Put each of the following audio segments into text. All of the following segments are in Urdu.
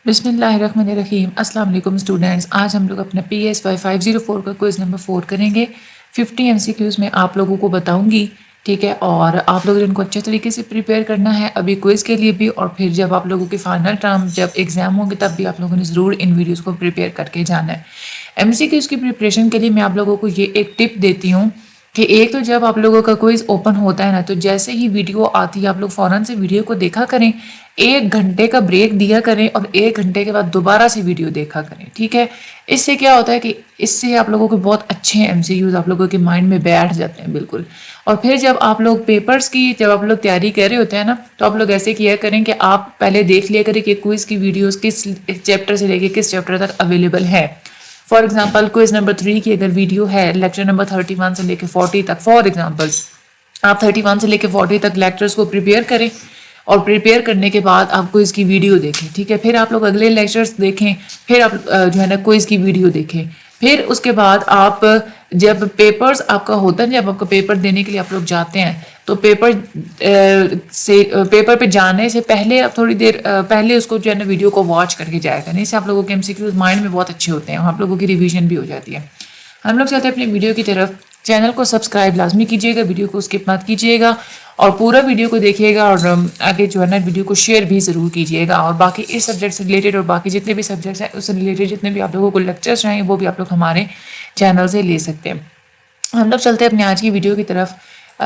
بسم اللہ الرحمن الرحیم۔ السلام علیکم اسٹوڈینٹس، آج ہم لوگ اپنا PSY 504 کا کوئز نمبر 4 کریں گے۔ 50 MCQs میں آپ لوگوں کو بتاؤں گی، ٹھیک ہے، اور آپ لوگوں نے ان کو اچھے طریقے سے پریپیئر کرنا ہے ابھی کوئز کے لیے بھی، اور پھر جب آپ لوگوں کے فائنل ٹرم جب ایگزام ہوں گے تب بھی آپ لوگوں نے ضرور ان ویڈیوز کو پریپیئر کر کے جانا ہے۔ MCQs کی پریپریشن کے لیے میں آپ لوگوں کو یہ ایک ٹپ دیتی ہوں کہ ایک تو جب آپ لوگوں کا کوئز اوپن ہوتا ہے نا، تو جیسے ہی ویڈیو آتی ہے آپ لوگ فوراً سے ویڈیو کو دیکھا کریں، 1 گھنٹے کا بریک دیا کریں اور 1 گھنٹے کے بعد دوبارہ سے ویڈیو دیکھا کریں، ٹھیک ہے۔ اس سے کیا ہوتا ہے کہ اس سے آپ لوگوں کو بہت اچھے MCQs آپ لوگوں کے مائنڈ میں بیٹھ جاتے ہیں بالکل۔ اور پھر جب آپ لوگ پیپرز کی جب آپ لوگ تیاری کر رہے ہوتے ہیں نا، تو آپ لوگ ایسے کیا کریں کہ آپ پہلے دیکھ لیا کریں کہ کوئز کی ویڈیوز کس چیپٹر سے لے کے کس چیپٹر تک اویلیبل ہے۔ فار ایگزامپل کوئز نمبر 3 کی اگر ویڈیو ہے لیکچر نمبر 31 سے لے کے 40 تک، فار ایگزامپل آپ 31 سے لے کے 40 تک لیکچرز کو پریپیئر کریں، اور پریپیئر کرنے کے بعد آپ کوئز کی ویڈیو دیکھیں، ٹھیک ہے۔ پھر آپ لوگ اگلے لیکچرز دیکھیں، پھر آپ جو ہے نا کوئز کی ویڈیو دیکھیں، پھر اس کے بعد آپ جب پیپرز آپ کا ہوتا ہے، جب آپ کا پیپر دینے کے لیے آپ لوگ جاتے ہیں تو پیپر پہ جانے سے پہلے آپ تھوڑی دیر پہلے اس کو جو ہے نا ویڈیو کو واچ کر کے جایا کریں، اس سے آپ لوگوں کے MCQs مائنڈ میں بہت اچھے ہوتے ہیں، آپ لوگوں کی ریویژن بھی ہو جاتی ہے۔ ہم لوگ چلتے ہیں اپنی ویڈیو کی طرف۔ چینل کو سبسکرائب لازمی کیجیے گا، ویڈیو کو اسکپ مت کیجیے گا، اور پورا ویڈیو کو دیکھیے گا، اور آگے جو ہے نا ویڈیو کو شیئر بھی ضرور کیجیے گا، اور باقی اس سبجیکٹ سے ریلیٹڈ اور باقی جتنے بھی سبجیکٹس ہیں اس سے ریلیٹڈ جتنے بھی آپ لوگوں کو لیکچرز چاہیے وہ بھی آپ لوگ ہمارے چینل سے لے سکتے ہیں۔ ہم لوگ چلتے ہیں اپنے آج کی ویڈیو کی طرف۔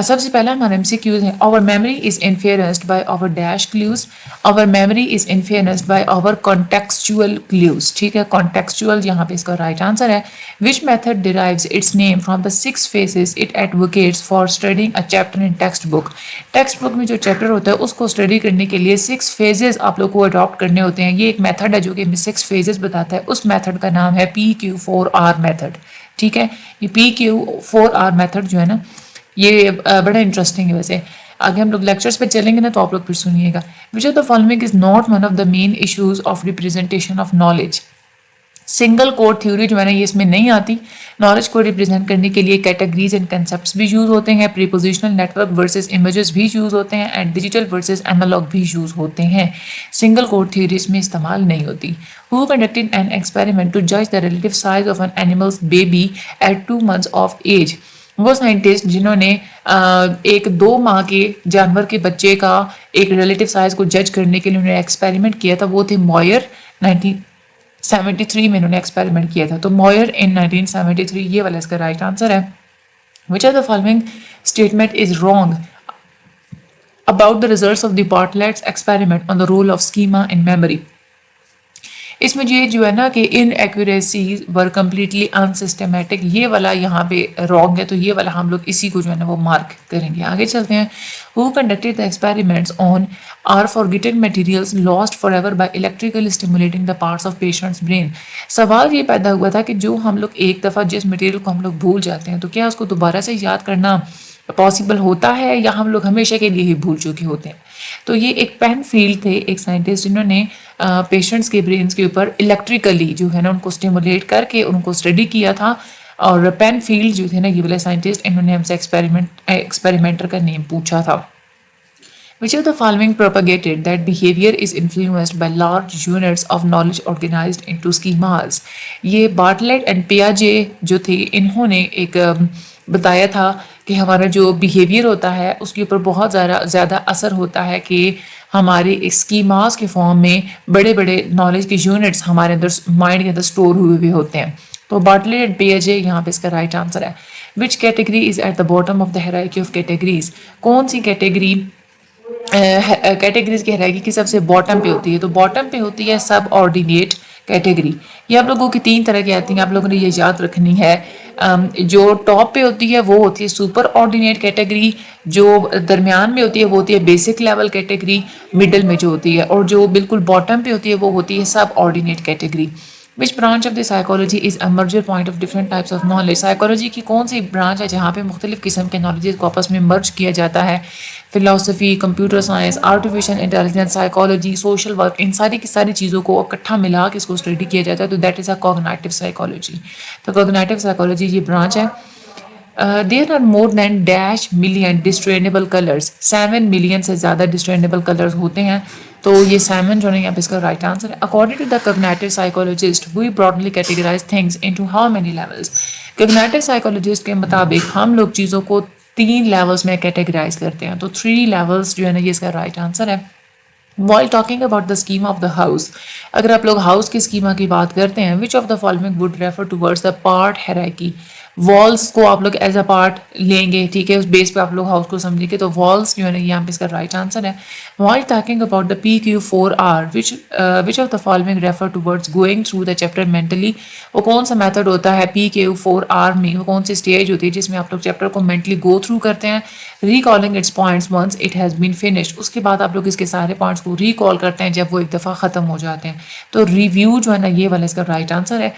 سب سے پہلا ہمارا MCQs ہے، our memory is influenced by our dash clues, our memory is influenced by our contextual clues، ٹھیک ہے۔ contextual یہاں پہ اس کا رائٹ آنسر ہے۔ which method derives its name from the 6 phases it advocates for studying a chapter in textbook؟ Text book میں جو چیپٹر ہوتا ہے اس کو اسٹڈی کرنے کے لیے 6 phases آپ لوگ کو اڈاپٹ کرنے ہوتے ہیں۔ یہ ایک میتھڈ ہے جو کہ 6 phases بتاتا ہے، اس میتھڈ کا نام ہے PQ4R میتھڈ، ٹھیک ہے۔ یہ PQ4R میتھڈ جو ہے نا یہ بڑا انٹرسٹنگ ہے۔ ویسے آگے ہم لوگ لیکچرز پہ چلیں گے نا تو آپ لوگ پھر سنیے گا۔ which of the following is not one of the main issues of representation of knowledge؟ Single code theory جو ہے نا یہ اس میں نہیں آتی۔ نالج کو ریپرزینٹ کرنے کے لیے کیٹیگریز اینڈ کنسیپٹس بھی یوز ہوتے ہیں، پریپوزیشنل نیٹ ورک ورسز امیجز بھی یوز ہوتے ہیں، اینڈ ڈیجیٹل ورسز اینالوگ بھی یوز ہوتے ہیں۔ سنگل کوڈ تھیوری اس میں استعمال نہیں ہوتی۔ Who conducted an experiment to judge the relative size of an animal's baby at 2 months of age؟ وہ سائنٹسٹ جنہوں نے ایک 2 ماہ کے جانور کے بچے کا ایک ریلیٹیو سائز کو جج کرنے کے لیے انہوں نے ایکسپیریمنٹ کیا تھا، وہ تھے موئر۔ 1973 میں انہوں نے ایکسپیریمنٹ کیا تھا، تو موئر ان 1973 یہ والا اس کا رائٹ آنسر ہے۔ which of the following statement is wrong about the results of the Bartlett's experiment on the role of schema in memory؟ اس میں یہ جو ہے نا کہ inaccuracies were completely unsystematic، یہ والا یہاں پہ رانگ ہے، تو یہ والا ہم لوگ اسی کو جو ہے نا وہ مارک کریں گے۔ آگے چلتے ہیں۔ Who conducted the experiments on are forgotten materials lost forever by electrically stimulating the parts of patient's brain؟ سوال یہ پیدا ہوا تھا کہ جو ہم لوگ ایک دفعہ جس مٹیریل کو ہم لوگ بھول جاتے ہیں تو کیا اس کو دوبارہ سے یاد کرنا پاسبل ہوتا ہے، یا ہم لوگ ہمیشہ کے لیے ہی بھول چکے ہوتے ہیں؟ تو یہ ایک پین فیلڈ تھے، ایک سائنٹسٹ جنہوں نے پیشنٹس کے برینس کے اوپر الیکٹریکلی جو ہے نا ان کو اسٹیمولیٹ کر کے ان کو اسٹڈی کیا تھا، اور پین فیلڈ جو تھے نا یہ والے سائنٹسٹ، انہوں نے ہم سے ایکسپیریمنٹر کا نیم پوچھا تھا۔ which of the following propagated that behavior is influenced by large units of knowledge organized into schemas؟ یہ بارٹلیٹ اینڈ پیاجے جو تھے انہوں نے ایک بتایا تھا کہ ہمارا جو بیہیویئر ہوتا ہے اس کے اوپر بہت زیادہ اثر ہوتا ہے کہ ہمارے اسکیماز کے فارم میں بڑے بڑے نالج کے یونٹس ہمارے اندر مائنڈ کے اندر اسٹور ہوئے ہوئے ہوتے ہیں، تو بارٹلیٹ اینڈ پیاجے یہاں پہ اس کا رائٹ آنسر ہے۔ which category is at the bottom of the hierarchy of categories؟ کون سی کیٹیگری کیٹیگریز کی ہیرارکی کی سب سے باٹم پہ ہوتی ہے؟ تو باٹم پہ ہوتی ہے سب آرڈینیٹ کیٹیگری۔ یہ آپ لوگوں کی 3 طرح کی آتی ہیں، آپ لوگوں نے یہ یاد رکھنی ہے۔ جو ٹاپ پہ ہوتی ہے وہ ہوتی ہے سپر آرڈینیٹ کیٹیگری، جو درمیان میں ہوتی ہے وہ ہوتی ہے بیسک لیول کیٹیگری، مڈل میں جو ہوتی ہے، اور جو بالکل باٹم پہ ہوتی ہے وہ ہوتی ہے subordinate category. which branch of the psychology is a merger point of different types of knowledge؟ Psychology کی کون سی برانچ ہے جہاں پہ مختلف قسم کے نالجز کو آپس میں مرج کیا جاتا ہے؟ Philosophy, computer science, artificial intelligence, psychology, social work, ان ساری کی ساری چیزوں کو اکٹھا ملا کے اس کو اسٹڈی کیا جاتا ہے، تو that is a cognitive psychology. تو کوگنیٹو سائیکالوجی یہ برانچ ہے۔ there are more than dash million discernible colors، 7 million سے زیادہ discernible colors ہوتے ہیں۔ تو یہ سائمن جو ہے یہاں پہ اس کا رائٹ آنسر ہے. According to the cognitive psychologist we broadly categorize things into how many levels. Cognitive psychologist کے مطابق ہم لوگ چیزوں کو 3 لیولس میں کیٹیگرائز کرتے ہیں. تو 3 لیولس جو ہے نا یہ اس کا رائٹ آنسر ہے. While talking about the schema of the house, اگر آپ لوگ ہاؤس کی اسکیما کی بات کرتے ہیں which of the following would refer towards the part hierarchy. والس کو آپ لوگ ایز اے پارٹ لیں گے, ٹھیک ہے, اس بیس پہ آپ لوگ ہاؤس کو سمجھیں گے. تو والس جو ہے نا یہاں پہ اس کا رائٹ آنسر ہے. While talking about the PQ4R, which of the following refer towards going through the chapter mentally, وہ کون سا میتھڈ ہوتا ہے PQ4R میں, وہ کون سی اسٹیج ہوتی ہے جس میں آپ لوگ چیپٹر کو مینٹلی گو تھرو کرتے ہیں. Recalling its points once it has been finished, اس کے بعد آپ لوگ اس کے سارے پوائنٹس کو ریکال کرتے ہیں جب وہ ایک دفعہ ختم ہو جاتے ہیں. تو ریویو جو ہے نا یہ والا اس کا رائٹ آنسر ہے.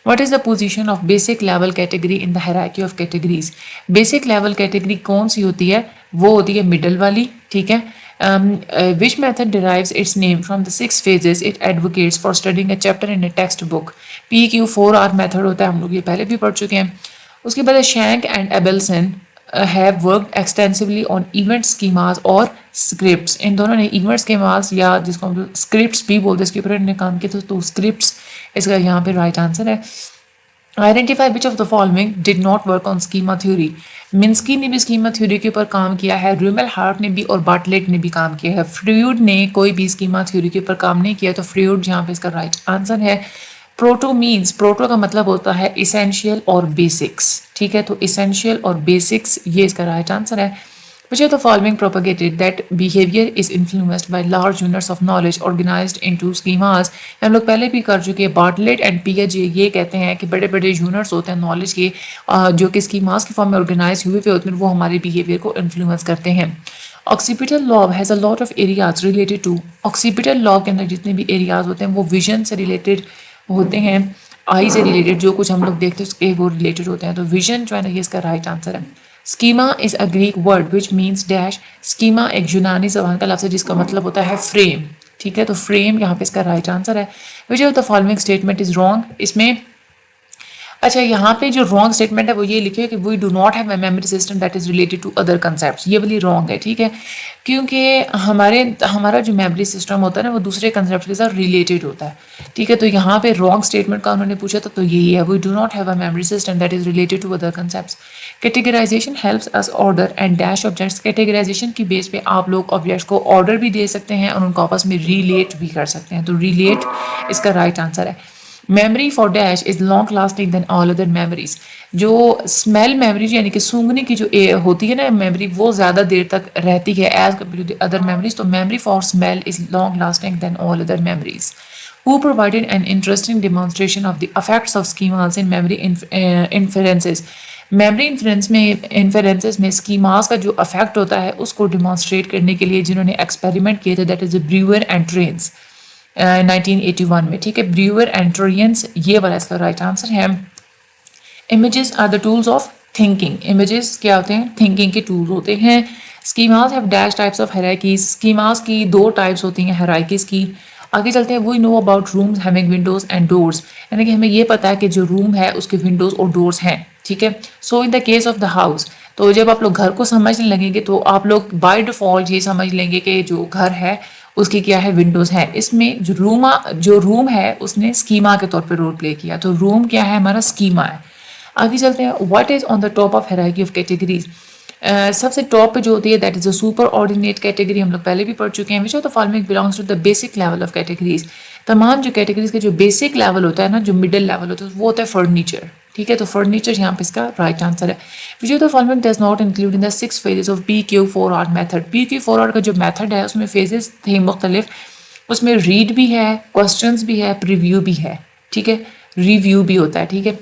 What is the position of basic level category in the hierarchy of categories? Basic level category کون سی ہوتی ہے؟ وہ ہوتی ہے middle والی, ٹھیک ہے. Which method derives its name from the 6 phases it advocates for studying a chapter in a textbook? PQ4R method ہوتا ہے, ہم لوگ یہ پہلے بھی پڑھ چکے ہیں. اس کے بعد Schank and Abelson have worked extensively on event schemas اور scripts. ان دونوں نے event schemas یا جس کو ہم scripts بھی بولتے ہیں اس کے اوپر انہوں نے کام کیا تو scripts اس کا یہاں پہ رائٹ آنسر ہے. Identify which of the following did not work on schema theory. منسکی نے بھی اسکیما تھیوری کے اوپر کام کیا ہے, رومل ہارٹ نے بھی اور باٹلیٹ نے بھی کام کیا ہے. فروئڈ نے کوئی بھی اسکیما تھیوری کے اوپر کام نہیں کیا, تو فروئڈ یہاں پہ اس کا رائٹ آنسر ہے. پروٹو مینس, پروٹو کا مطلب ہوتا ہے اسینشیل اور بیسکس, ٹھیک ہے, تو اسینشیل اور بیسکس یہ اس کا رائٹ آنسر ہے. Which of the following propagated that behavior is influenced by large units of knowledge organized into schemas. ہم لوگ پہلے بھی کر چکے, باٹلیٹ اینڈ پیگے یہ کہتے ہیں کہ بڑے بڑے یونٹس ہوتے ہیں نالج کے جو کہ اسکیماز کی فارم میں آرگنائز ہوئے ہوتے ہیں, وہ ہمارے بیہیویئر کو انفلوئنس کرتے ہیں. Occipital lobe has a lot of areas related to. Occipital lobe کے اندر جتنے بھی ایریاز ہوتے ہیں وہ ویژن سے ریلیٹڈ ہوتے ہیں, آئی سے ریلیٹڈ, جو کچھ ہم لوگ دیکھتے ہیں اس کے وہ ریلیٹڈ ہوتے ہیں. تو ویژن جو ہے نا یہ اس کا رائٹ آنسر ہے. Schema is a Greek word which means dash. Schema ایک یونانی زبان کا لفظ ہے جس کا مطلب ہوتا ہے فریم, ٹھیک ہے, تو فریم یہاں پہ اس کا رائٹ آنسر ہے. Which of the following statement is wrong. اس میں اچھا یہاں پہ جو رانگ اسٹیٹمنٹ ہے وہ یہ لکھے کہ we do not have a memory system that is related to other concepts. یہ والی رانگ ہے, ٹھیک ہے, کیونکہ ہمارا جو میموری سسٹم ہوتا ہے نا وہ دوسرے کنسیپٹ کے ساتھ ریلیٹڈ ہوتا ہے, ٹھیک ہے. تو یہاں پہ رانگ اسٹیٹمنٹ کا انہوں نے پوچھا تھا, تو یہی ہے we do not have a memory system that is related to other concepts. Categorization helps us order and dash objects. Categorization کی بیس پہ آپ لوگ آبجیکٹس کو آرڈر بھی دے سکتے ہیں اور ان کو آپس میں ریلیٹ بھی کر سکتے ہیں, تو ریلیٹ اس کا رائٹ آنسر ہے. Memory for dash is long lasting than all other memories. جو اسمیل میموری یعنی کہ سونگنے کی جو ہوتی ہے نا میموری, وہ زیادہ دیر تک رہتی ہے as compare to the other memories. تو memory for smell is long lasting than all other memories. Who provided an interesting demonstration of the effects of schemas in memory inferences. Memory inferences میں اسکیماز کا جو افیکٹ ہوتا ہے اس کو ڈیمانسٹریٹ کرنے کے لیے جنہوں نے ایکسپیریمنٹ کیے تھے, that is braver and trains 1981 میں, ٹھیک ہے. بریور اینڈ ٹرینز یہ والا اس کا رائٹ آنسر ہے. Images are the tools of thinking. Images کیا ہوتے ہیں؟ تھنکنگ کے ٹول ہوتے ہیں. Schemas have dash types of hierarchies. Schemas کی 2 ٹائپس ہوتی ہیں ہیرارکیز کی. آگے چلتے ہیں. We know about rooms having windows and doors, یعنی کہ ہمیں یہ پتا ہے کہ جو روم ہے اس کے ونڈوز اور ڈورس ہیں, ٹھیک ہے. So in the case of the house, تو جب آپ لوگ گھر کو سمجھنے لگیں گے تو آپ لوگ بائی ڈیفالٹ یہ سمجھ لیں گے کہ جو گھر ہے اس کی کیا ہے, ونڈوز ہے. اس میں جو روم ہے اس نے اسکیما کے طور پہ رول پلے کیا, تو روم کیا ہے ہمارا, اسکیما ہے. آگے چلتے ہیں. What is on the top of hierarchy of categories. سب سے ٹاپ پہ جو ہوتی ہے that is a superordinate category, ہم لوگ پہلے بھی پڑھ چکے ہیں. Which of the following belongs to the basic level of categories. تمام جو کیٹیگریز کا جو بیسک لیول ہوتا ہے نا, جو مڈل لیول ہوتا ہے وہ ہوتا ہے فرنیچر, ٹھیک ہے. تو فرنیچر یہاں پہ اس کا رائٹ آنسر ہے. Which of the following does not include in the 6 phases of PQ4R method. PQ4R کا جو میتھڈ ہے اس میں فیزز تھے مختلف, اس میں ریڈ بھی ہے, کوسچنس بھی ہے, پریویو بھی ہے, ٹھیک ہے, ریویو بھی ہوتا ہے, ٹھیک ہے.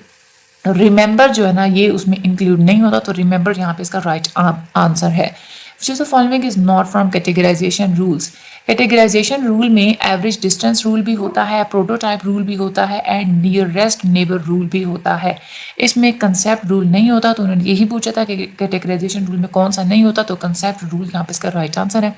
ریممبر جو ہے نا یہ اس میں انکلوڈ نہیں ہوتا, تو ریممبر یہاں پہ اس کا رائٹ آنسر ہے. which of the following is not from categorization rules. Categorization rule میں ایوریج ڈسٹینس رول بھی ہوتا ہے, پروٹوٹائپ رول بھی ہوتا ہے, اینڈ نیئرسٹ نیبر رول بھی ہوتا ہے. اس میں کنسیپٹ رول نہیں ہوتا, تو انہوں نے یہی پوچھا تھا کہ کیٹیگرائزیشن رول میں کون سا نہیں ہوتا, تو کنسیپٹ رول یہاں پہ اس کا رائٹ آنسر ہے.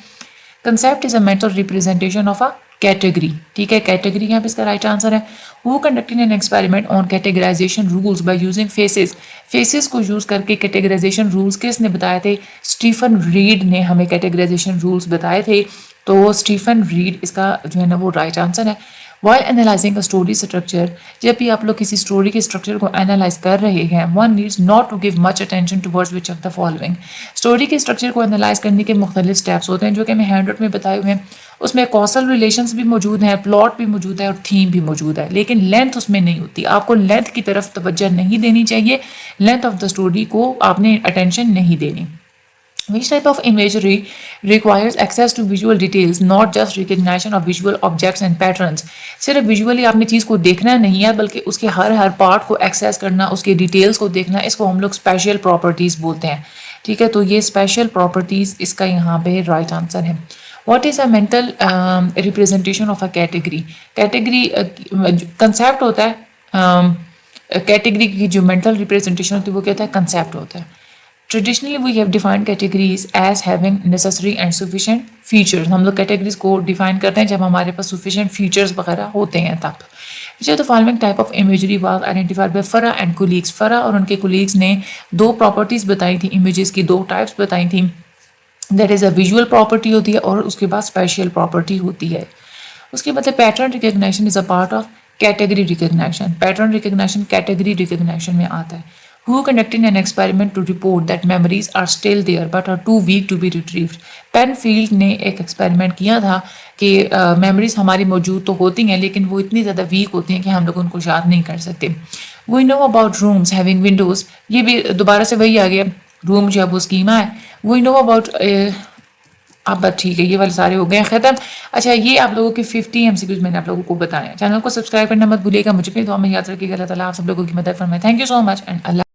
Concept is a mental representation of a category, ٹھیک ہے, کیٹیگری یہاں پہ اس کا رائٹ آنسر ہے. Who conducted an experiment on categorization rules by using faces. Phases کو یوز کر کے کیٹیگرائزیشن رولز کس نے بتائے تھے؟ اسٹیفن ریڈ نے ہمیں کیٹیگرائزیشن رولز بتائے تھے. تو اسٹیفن ریڈ اس کا جو ہے نا وہ رائٹ آنسر ہے. While analyzing a story structure, جب بھی آپ لوگ کسی اسٹوری کے اسٹرکچر کو انالائز کر رہے ہیں, one needs not to give much attention towards which of the following. Story کے اسٹرکچر کو انالائز کرنے کے مختلف اسٹیپس ہوتے ہیں جو کہ میں ہینڈ آؤٹ میں بتائے ہوئے ہیں. اس میں کوسل ریلیشنس بھی موجود ہیں, پلاٹ بھی موجود ہے اور تھیم بھی موجود ہے, لیکن لینتھ اس میں نہیں ہوتی. آپ کو لینتھ کی طرف توجہ نہیں دینی چاہیے, لینتھ آف دا اسٹوری کو آپ نے اٹینشن نہیں دینی. Which type of imagery requires access to visual details, not just recognition of visual objects and patterns. صرف ویژولی آپ نے چیز کو دیکھنا نہیں ہے بلکہ اس کے ہر پارٹ کو ایکسیس کرنا, اس کے ڈیٹیلز کو دیکھنا, اس کو ہم لوگ اسپیشل پراپرٹیز بولتے ہیں. ٹھیک ہے, تو یہ اسپیشل پراپرٹیز اس کا یہاں پہ رائٹ آنسر ہے. What is a mental representation of a category. Category concept ہوتا ہے, کیٹیگری کی جو مینٹل ریپرزینٹیشن ہوتی ہے وہ کہتا ہے کنسیپٹ ہوتا ہے. Traditionally, we have defined categories as having necessary and sufficient features. ہم لوگ categories کو define کرتے ہیں جب ہمارے پاس sufficient features وغیرہ ہوتے ہیں تب. Which of the following type of imagery was identified by Farah and colleagues. Farah اور ان کے colleagues نے دو properties بتائی تھیں, images کی دو types بتائی تھیں. That is a visual property ہوتی ہے اور اس کے بعد spatial property ہوتی ہے. اس کے بعد pattern recognition is a part of category recognition. Pattern recognition category recognition میں آتا ہے. Who conducted an experiment to report that memories are still there but are too weak to be retrieved. Penfield نے ایک ایکسپیریمنٹ کیا تھا کہ میموریز ہماری موجود تو ہوتی ہیں لیکن وہ اتنی زیادہ ویک ہوتی ہیں کہ ہم لوگ ان کو یاد نہیں کر سکتے. We know about rooms having windows. یہ بھی دوبارہ سے وہی آ گیا, روم جو ہے وہ اسکیما ہے. We know about اب بات ٹھیک ہے, یہ والے سارے ہو گئے ہیں ختم. اچھا, یہ آپ لوگوں کے 50 MCQs میں نے آپ لوگوں کو بتایا. چینل کو سبسکرائب کرنا مت بھولیے گا, مجھے بھی دعا میں یاد رکھیے گا. اللہ تعالیٰ آپ سب لوگوں کی مدد فرمائے. Thank you so much and Allah